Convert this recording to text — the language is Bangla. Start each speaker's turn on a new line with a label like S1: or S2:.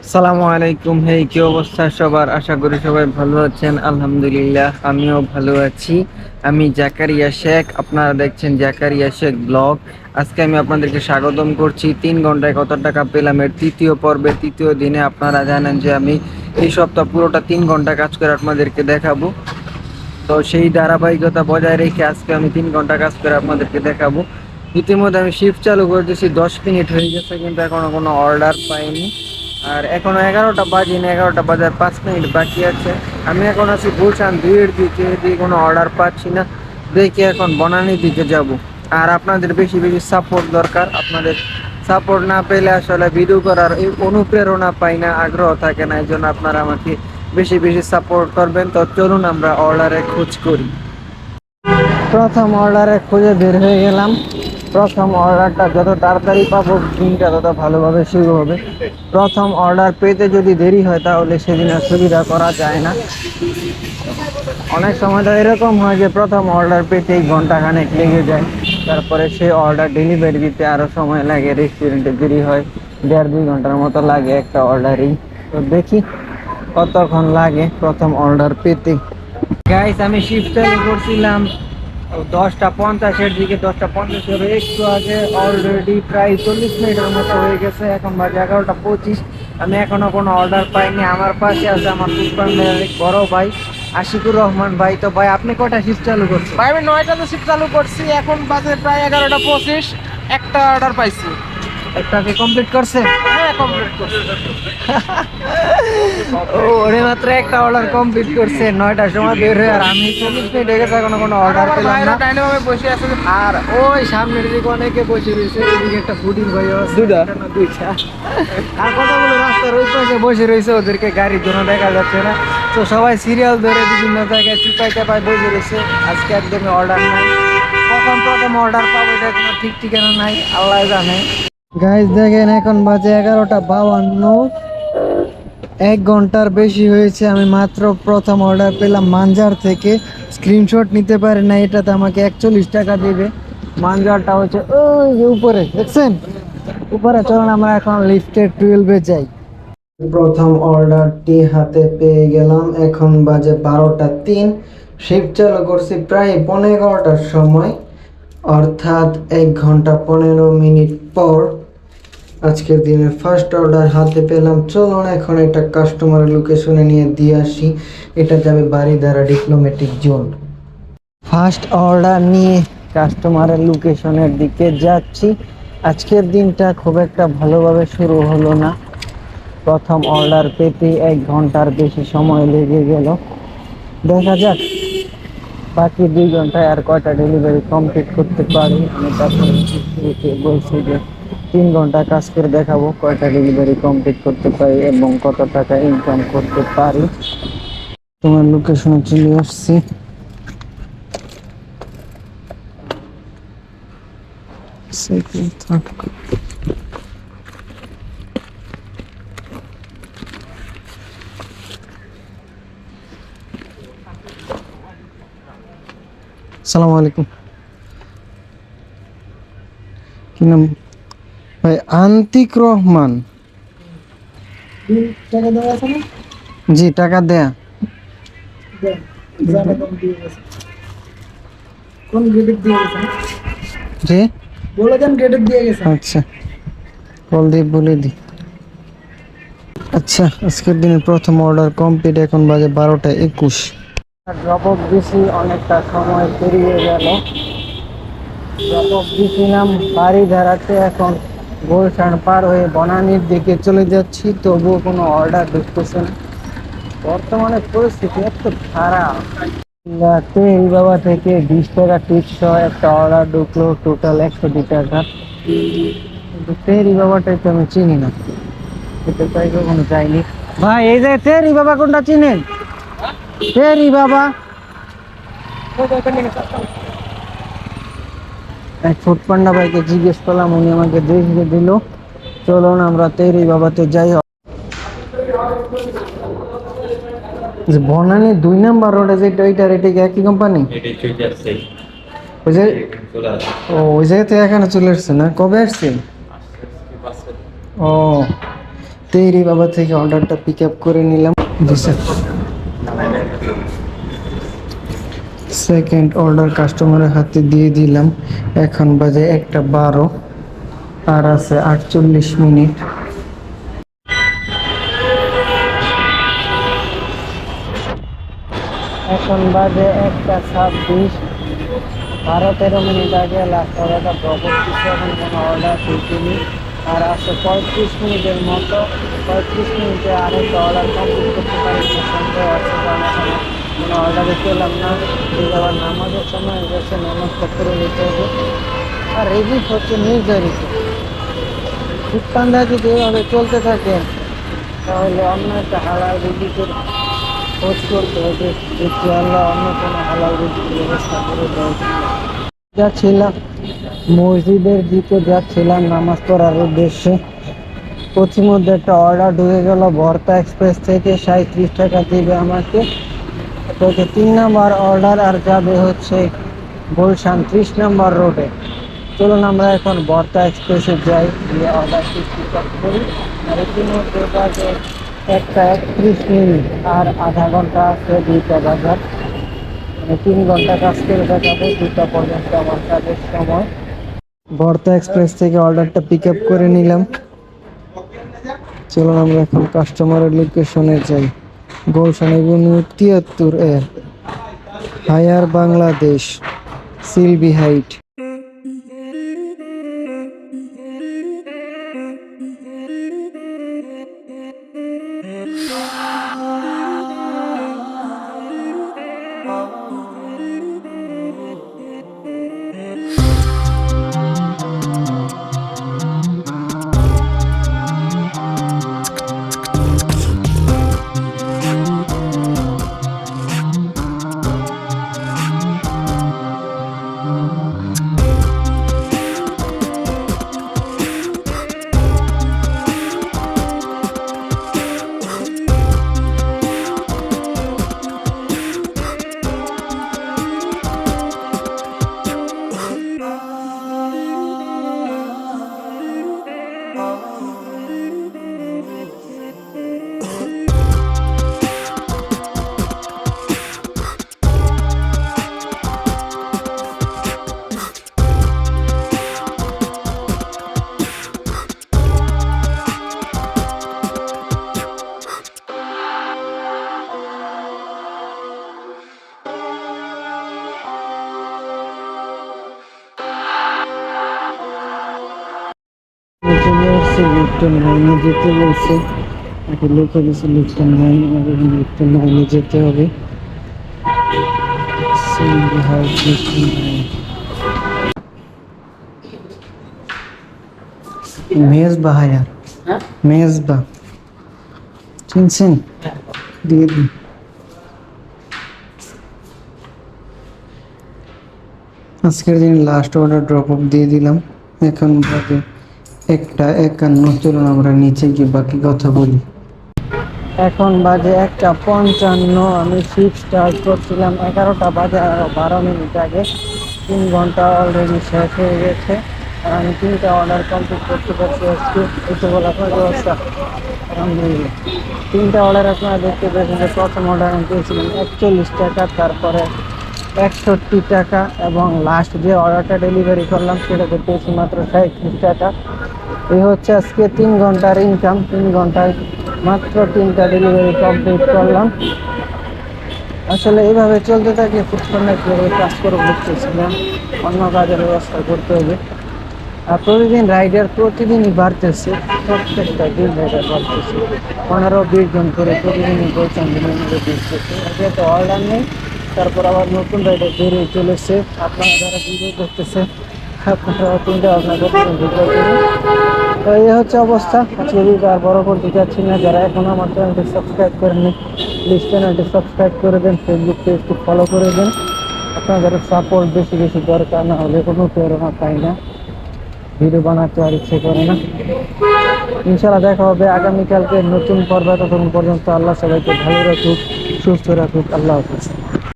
S1: সালামু আলাইকুম। হেই, কি অবস্থা সবার? আশা করি সবাই ভালো আছেন। আলহামদুলিল্লাহ, আমিও ভালো আছি। আমি জাকারিয়া শেখ, আপনারা দেখছেন জাকারিয়া শেখ ব্লগ। আজকে আমি আপনাদেরকে স্বাগতম করছি 3 ঘন্টায় কত টাকা পেলাম এর তৃতীয় পর্বে, তৃতীয় দিনে। আপনারা জানেন যে আমি এই সপ্তাহ পুরোটা 3 ঘন্টা কাজ করে আপনাদেরকে দেখাবো। তো সেই ধারাবাহিকতা বজায় রেখে আজকে আমি 3 ঘন্টা কাজ করে আপনাদেরকে দেখাবো। ইতিমধ্যে আমি শিফট চালু করে দিয়েছি, 10 মিনিট হয়ে গেছে, কিন্তু এখনো কোনো অর্ডার পাইনি। আর এখনো 11টা বাজিনি, 11টা বাজার 5 মিনিট বাকি আছে। আমি এখন আছি গুলশান 2-এর দিকে, এদিকে কোনো অর্ডার পাচ্ছি না। দেখি এখন বনানীর দিকে যাব। আর আপনাদের বেশি বেশি সাপোর্ট দরকার। আপনাদের সাপোর্ট না পেলে আসলে ভিডিও করার এই অনুপ্রেরণা পাই না, আগ্রহ থাকে না। এই জন্য আপনারা আমাকে বেশি বেশি সাপোর্ট করবেন। তো চলুন আমরা অর্ডারে খোঁজ করি। প্রথম অর্ডারে খুঁজে বের হয়ে গেলাম। প্রথম অর্ডারটা যত তাড়াতাড়ি পাবো দিনটা তত ভালোভাবে শুরু হবে। প্রথম অর্ডার পেতে যদি দেরি হয় তাহলে সেদিন আর সুবিধা করা যায় না। অনেক সময় তো এরকম হয় যে প্রথম অর্ডার পেতেই ঘন্টাখানেক লেগে যায়, তারপরে সে অর্ডার ডেলিভারি দিতে আরও সময় লাগে, রেস্টুরেন্টে দেরি হয়, 1.5-2 ঘন্টার মতো লাগে একটা অর্ডারই। তো দেখি কতক্ষণ লাগে প্রথম অর্ডার পেতে। গাইস, আমি শিফট চালু করছিলাম 10টা 50-এর দিকে। 10টা 50 একটু আগে অলরেডি প্রায় 40 মিনিটের মতো হয়ে গেছে। এখন বাজে 11টা 25। আমি এখনো কোনো অর্ডার পাইনি। আমার পাশে আছে আমার ফুটবলের এক বড় ভাই আশিকুর রহমান ভাই। তো ভাই, আপনি কটা শিফট চালু করছেন?
S2: ভাই আমি 9টাতে শিফট চালু করছি, এখন বাজে প্রায় 11টা 25। একটা অর্ডার পাইছি।
S1: একটাকে কমপ্লিট করছেন?
S2: হ্যাঁ, কমপ্লিট করছি।
S1: ও, ওরে মাত্র একটা অর্ডার কমপ্লিট করছে 9টার সময় বের হয়ে। আর আমি 40 মিনিট হয়ে গেছে, এখনো কোনো
S2: আর
S1: অর্ডার
S2: আমার
S1: পেলাম
S2: ভাইরা
S1: না।
S2: ডাইনে ভাবে বসে আছে।
S1: আর ওই সামনের দিকে অনেকে বসে রয়েছে, এদিকে একটা ফুডিং ভাইও আছে, একটা না দুইটা। আর কতগুলো রাস্তার ওই পাশে বসে রয়েছে, ওদেরকে গাড়ির জন্য দেখা যাচ্ছে না। তো সবাই সিরিয়াল ধরে বিভিন্ন জায়গায় চিপাই চাপাই বসে রয়েছে। আজকে একদমই অর্ডার নাই। কখন প্রথম অর্ডার পাবো এটা কোনো ঠিক ঠিকানা নাই, আল্লাহ জানে। গাইজ দেখেন, এখন বাজে 11টা 52। 1 ঘন্টার বেশি হয়েছে। আমি মাত্র প্রথম অর্ডার পেলাম মানজার থেকে। স্ক্রিনশট নিতে পারে না, এটাতে আমাকে 41 টাকা দিবে। মানজারটা হচ্ছে ওই যে উপরে, দেখছেন? উপরে। চলুন আমরা এখন লিফটের 12-এ যাই। প্রথম অর্ডারটি হাতে পেয়ে গেলাম। এখন বাজে 12টা 3। শিফট চালু করছি প্রায় 11:15টার সময়, অর্থাৎ 1 ঘন্টা 15 মিনিট পর আজকের দিনের ফার্স্ট অর্ডার হাতে পেলাম। চলুন এখন একটা কাস্টমারের লোকেশনে নিয়ে দিয়ে আসি। এটা যাবে Baridhara diplomatic zone. First order নিয়ে কাস্টমারের লোকেশনের দিকে যাচ্ছি। আজকের দিনটা খুব একটা ভালোভাবে শুরু হলো না। প্রথম অর্ডার পেতে 1 ঘন্টার বেশি সময় লেগে গেল। দেখা যাক বাকি 2 ঘন্টায় আর কয়টা ডেলিভারি কমপ্লিট করতে পারি। আমি তারপরে বলছি যে 3 ঘন্টা কাজ করে দেখাবো কয়টা ডেলিভারি কমপ্লিট করতে পারি এবং কত টাকা ইনকাম করতে পারি। তোমার লোকেশনে চলে আসছি। সালাম আলাইকুম। কি নাম ভাই? আন্তিক রহমান।
S2: টাকা দেওয়া আছে না?
S1: জি, টাকা দেয়া।
S2: কোন গ্রেডের দিয়ে গেছেন?
S1: জি,
S2: বলে দেন গ্রেডের দিয়ে গেছেন।
S1: আচ্ছা, কল দিয়ে বলে দি। আচ্ছা, আজকের দিনের প্রথম অর্ডার কমপ্লিট। এখন বাজে 12টা 21। ড্রপ অফ দিছি, অনেকটা সময় পেরিয়ে গেল। ড্রপ অফ দিছিলাম বারিধারাতে, এখন গুলশান পার হয়ে বনানীর দিকে চলে যাচ্ছি। তবুও কোনো অর্ডার ঢুকতেছে না। বর্তমানে পরিস্থিতি এত খারাপ। তেল বাবা থেকে 20 টাকা টিপস সহ একটা অর্ডার ঢুকলো, টোটাল 102 টাকা। কিন্তু তেরি বাবাটাই তো আমি চিনি না, এটা তাই কখনো যাইনি। ভাই, এই যে তেরি বাবা কোনটা চিনেন? তেরি বাবা এক ফুড পান্ডা ভাইকে জিজ্ঞেস করলাম, উনি আমাকে দেখিয়ে দিল। চলুন আমরা তেরি বাবাতে যাই। যে বনানী 2 নাম্বার রোডে যেটা, ওইটার এটা কি একই কোম্পানি? ওই যে, ও ওই জায়গা থেকে এখানে চলে আসছে না? কবে আসছে? ও, তেরি বাবা থেকে অর্ডারটা পিক আপ করে নিলাম। সেকেন্ড অর্ডার কাস্টমারের হাতে দিয়ে দিলাম। এখন বাজে 1:12, আর আছে 48 মিনিট। এখন বাজে 1:26, 12-13 মিনিট আগে লাস্ট অর্ডারটা প্রপোজ করছে। এখন কোনো অর্ডার দিইনি, আর আছে 35 মিনিটের মতো। 35 মিনিটে আরেকটা অর্ডার কমপ্লিট করতে পারি সন্দেহ আছে, কারণ এখন কোনো অর্ডারই পেলাম না। ঠিক আবার নামাজের সময় হয়ে গেছে, নামাজ করে নিতে হবে। আর রিজিক হচ্ছে নির্ধারিত। দোকানদার যদি এভাবে চলতে থাকে তাহলে অন্য একটা হালাল রিজিকের খোঁজ করতে হবে। দেখি আল্লাহ অন্য কোনো হালাল রিজিকের ব্যবস্থা করে দেয়। যাচ্ছিলাম মসজিদের দিকে, যাচ্ছিলাম নামাজ পড়ার উদ্দেশ্যে। পথিমধ্যে একটা অর্ডার ঢুকে গেল ভর্তা এক্সপ্রেস থেকে, 37 টাকা দিবে আমাকে। তো 3 নাম্বার অর্ডার, আর যাবে হচ্ছে গুলশান 30 নাম্বার রোডে। চলুন আমরা এখন ভর্তা এক্সপ্রেসে যাই, গিয়ে অর্ডারটি পিক আপ করি। আর ইতিমধ্যে বাজে 1:31, আর আধা ঘন্টা আছে 2টা বাজার। 3 ঘন্টা কাজ করে দেখাবো, 2টা পর্যন্ত আমার কাজের সময়। ভর্তা এক্সপ্রেস থেকে অর্ডারটা পিক আপ করে নিলাম। চলুন আমরা এখন কাস্টমারের লোকেশনে যাই। গুলশান এভিনিউ 73 হায়ার বাংলাদেশ, সিলভি হাইট। লিফটন লাইনে যেতে বলছে, একটা লোক গেছে লিফটন লাইন, আমাদের লিফটন লাইনে যেতে হবে। মেজবা হায়ার, মেজবা চিনছেন? দিয়ে দিন। আজকের দিন লাস্ট অর্ডার ড্রপ অফ দিয়ে দিলাম। এখন বাজে 1:51। চলুন আমরা নিচে গিয়ে বাকি কথা বলি। এখন বাজে 1:55। আমি শিফট স্টার্ট করছিলাম 11টা বাজে, আর 12 মিনিট আগে। 3 ঘন্টা অলরেডি শেষ হয়ে গেছে, আর আমি 3টা অর্ডার কমপ্লিট করতে পারছি আজকে। এতে বলে আপনার ব্যবস্থা আলহামদুলিল্লাহ। 3টা অর্ডার আপনারা দেখতে পেয়েছেন যে প্রথম অর্ডার আমি পেয়েছিলাম 41 টাকা, তারপরে 61 টাকা, এবং লাস্ট যে অর্ডারটা ডেলিভারি করলাম সেটাতে পেয়েছি মাত্র 37 টাকা। এই হচ্ছে আজকে 3 ঘন্টার ইনকাম। 3 ঘন্টায় মাত্র 3টা ডেলিভারি কমপ্লিট করলাম। আসলে এইভাবে চলতে থাকলে ফুটপান্ডে কীভাবে কাজ করে বুঝতেছিলাম, অন্য কাজের ব্যবস্থা করতে হবে। আর প্রতিদিন রাইডার প্রতিদিনই বাড়তেছে, প্রত্যেকটা দিন রাইডার বাড়তেছে। 15-20 জন করে প্রতিদিনই বলছেন দিতেছে। যেহেতু অর্ডার নেই, তারপর আবার নতুন রাইডার বেরিয়ে চলেছে। আপনারা যারা ভিডিও দেখতেছে আপনারা চিন্তা ভাবনা করতেছেন ভিডিও করে। তো এই হচ্ছে অবস্থা। আজকে ভিডিও আর বড় করতে চাচ্ছি না। যারা এখন আমার চ্যানেলটি সাবস্ক্রাইব করেননি, প্লিজ চ্যানেলটি সাবস্ক্রাইব করে দেন, ফেসবুক পেজটি ফলো করে দেন। আপনাদের সাপোর্ট বেশি বেশি দরকার, না হলে কোনো প্রেরণা পাই না, ভিডিও বানাতে আর ইচ্ছে করে না। ইনশাআল্লাহ দেখা হবে আগামীকালকে নতুন পর্ব। ততক্ষণ পর্যন্ত আল্লাহ সবাইকে ভালো রাখুক, সুস্থ রাখুক। আল্লাহ হাফেজ।